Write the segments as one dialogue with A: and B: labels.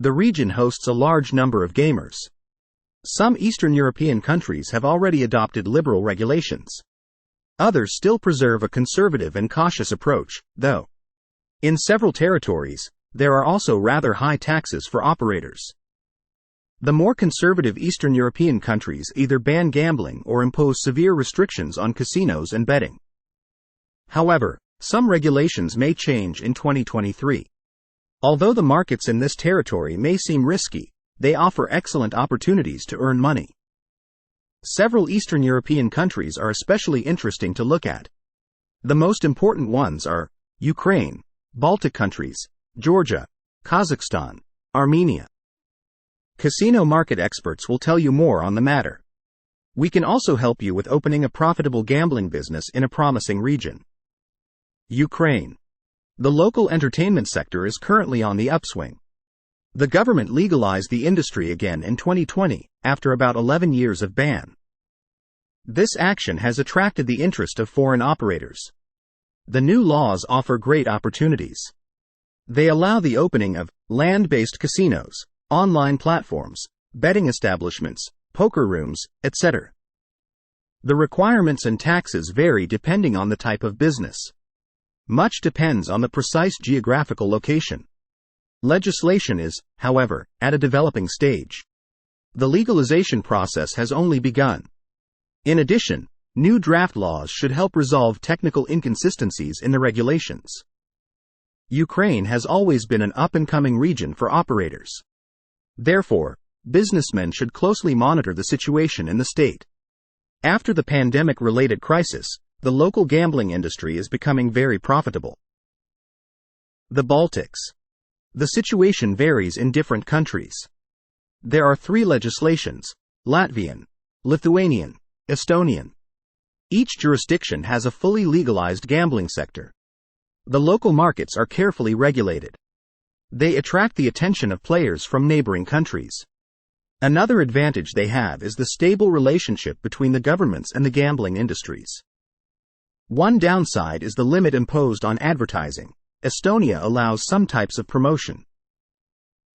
A: The region hosts a large number of gamers. Some Eastern European countries have already adopted liberal regulations. Others still preserve a conservative and cautious approach, though. In several territories, there are also rather high taxes for operators. The more conservative Eastern European countries either ban gambling or impose severe restrictions on casinos and betting. However, some regulations may change in 2023. Although the markets in this territory may seem risky, they offer excellent opportunities to earn money. Several Eastern European countries are especially interesting to look at. The most important ones are Ukraine, Baltic countries, Georgia, Kazakhstan, Armenia. Casino market experts will tell you more on the matter. We can also help you with opening a profitable gambling business in a promising region. Ukraine. The local entertainment sector is currently on the upswing. The government legalized the industry again in 2020, after about 11 years of ban. This action has attracted the interest of foreign operators. The new laws offer great opportunities. They allow the opening of land-based casinos, online platforms, betting establishments, poker rooms, etc. The requirements and taxes vary depending on the type of business. Much depends on the precise geographical location. Legislation is, however, at a developing stage. The legalization process has only begun. In addition, new draft laws should help resolve technical inconsistencies in the regulations. Ukraine has always been an up-and-coming region for operators. Therefore, businessmen should closely monitor the situation in the state. After the pandemic-related crisis, the local gambling industry is becoming very profitable. The Baltics. The situation varies in different countries. There are 3 legislations: Latvian, Lithuanian, Estonian. Each jurisdiction has a fully legalized gambling sector. The local markets are carefully regulated. They attract the attention of players from neighboring countries. Another advantage they have is the stable relationship between the governments and the gambling industries. One downside is the limit imposed on advertising. Estonia allows some types of promotion.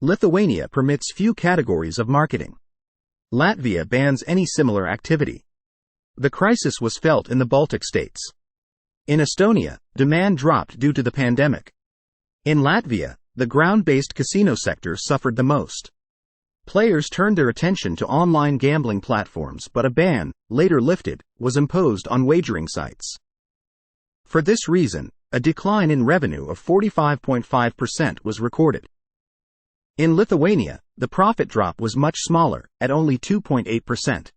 A: Lithuania permits few categories of marketing. Latvia bans any similar activity. The crisis was felt in the Baltic states. In Estonia, demand dropped due to the pandemic. In Latvia, the ground-based casino sector suffered the most. Players turned their attention to online gambling platforms, but a ban, later lifted, was imposed on wagering sites. For this reason, a decline in revenue of 45.5% was recorded. In Lithuania, the profit drop was much smaller, at only 2.8%.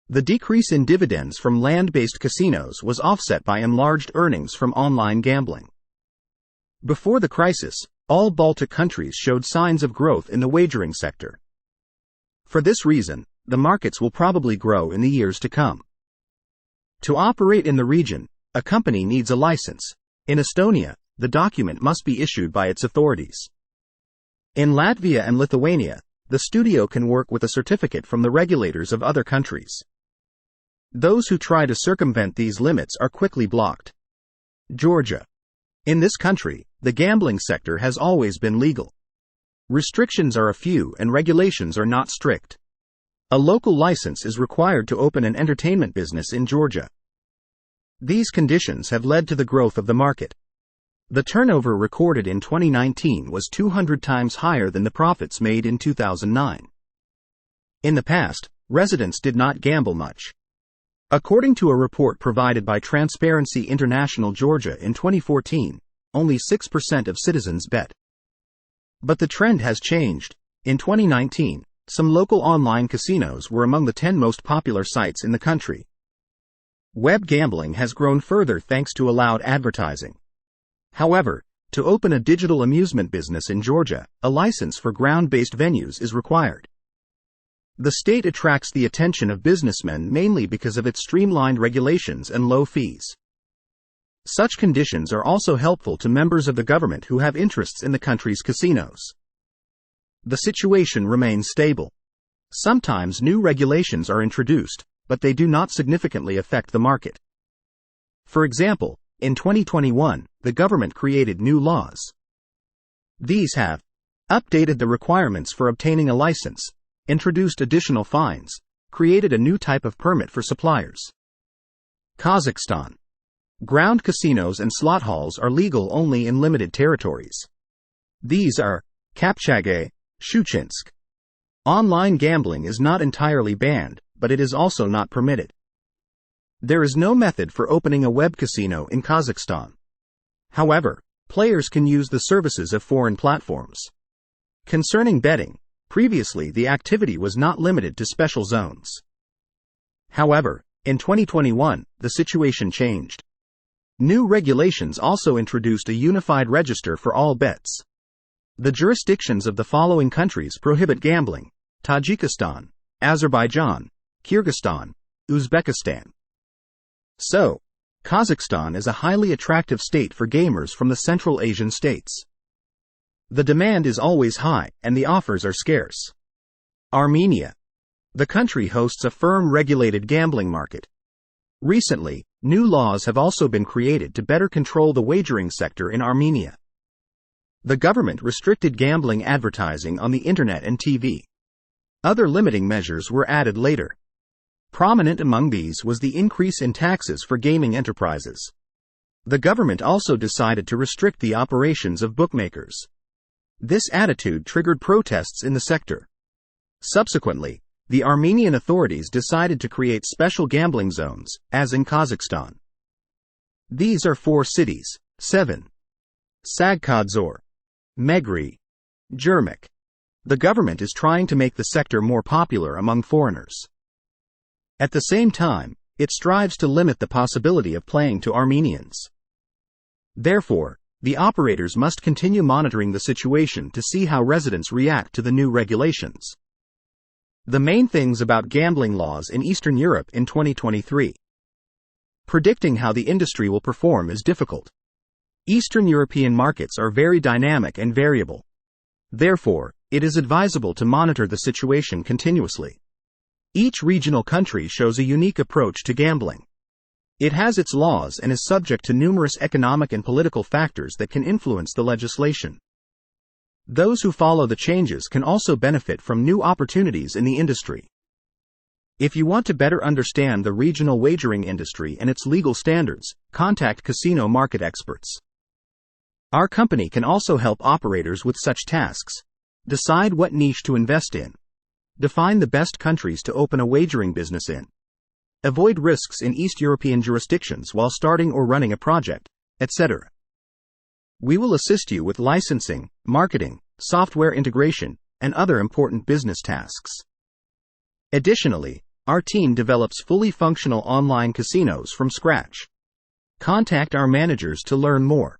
A: The decrease in dividends from land-based casinos was offset by enlarged earnings from online gambling. Before the crisis, all Baltic countries showed signs of growth in the wagering sector. For this reason, the markets will probably grow in the years to come. To operate in the region, a company needs a license. In Estonia, the document must be issued by its authorities. In Latvia and Lithuania, the studio can work with a certificate from the regulators of other countries. Those who try to circumvent these limits are quickly blocked. Georgia. In this country, the gambling sector has always been legal. Restrictions are a few and regulations are not strict. A local license is required to open an entertainment business in Georgia. These conditions have led to the growth of the market. The turnover recorded in 2019 was 200 times higher than the profits made in 2009. In the past, residents did not gamble much. According to a report provided by Transparency International Georgia in 2014, only 6% of citizens bet. But the trend has changed. In 2019, some local online casinos were among the 10 most popular sites in the country. Web gambling has grown further thanks to allowed advertising. However, to open a digital amusement business in Georgia, a license for ground-based venues is required. The state attracts the attention of businessmen mainly because of its streamlined regulations and low fees. Such conditions are also helpful to members of the government who have interests in the country's casinos. The situation remains stable. Sometimes new regulations are introduced, but they do not significantly affect the market. For example, in 2021, the government created new laws. These have updated the requirements for obtaining a license, introduced additional fines, created a new type of permit for suppliers. Kazakhstan. Ground casinos and slot halls are legal only in limited territories. These are Kapchagay, Shuchinsk. Online gambling is not entirely banned, but it is also not permitted. There is no method for opening a web casino in Kazakhstan. However, players can use the services of foreign platforms. Concerning betting, previously the activity was not limited to special zones. However, in 2021, the situation changed. New regulations also introduced a unified register for all bets. The jurisdictions of the following countries prohibit gambling: Tajikistan, Azerbaijan, Kyrgyzstan, Uzbekistan. So, Kazakhstan is a highly attractive state for gamers from the Central Asian states. The demand is always high, and the offers are scarce. Armenia. The country hosts a firm regulated gambling market. Recently, new laws have also been created to better control the wagering sector in Armenia. The government restricted gambling advertising on the internet and TV. Other limiting measures were added later. Prominent among these was the increase in taxes for gaming enterprises. The government also decided to restrict the operations of bookmakers. This attitude triggered protests in the sector. Subsequently, the Armenian authorities decided to create special gambling zones, as in Kazakhstan. These are 4 cities: 7. Sagkadzor, Megri, Jermuk. The government is trying to make the sector more popular among foreigners. At the same time, it strives to limit the possibility of playing to Armenians. Therefore, the operators must continue monitoring the situation to see how residents react to the new regulations. The main things about gambling laws in Eastern Europe in 2023. Predicting how the industry will perform is difficult. Eastern European markets are very dynamic and variable. Therefore, it is advisable to monitor the situation continuously. Each regional country shows a unique approach to gambling. It has its laws and is subject to numerous economic and political factors that can influence the legislation. Those who follow the changes can also benefit from new opportunities in the industry. If you want to better understand the regional wagering industry and its legal standards, contact casino market experts. Our company can also help operators with such tasks. Decide what niche to invest in. Define the best countries to open a wagering business in. Avoid risks in East European jurisdictions while starting or running a project, etc. We will assist you with licensing, marketing, software integration, and other important business tasks. Additionally, our team develops fully functional online casinos from scratch. Contact our managers to learn more.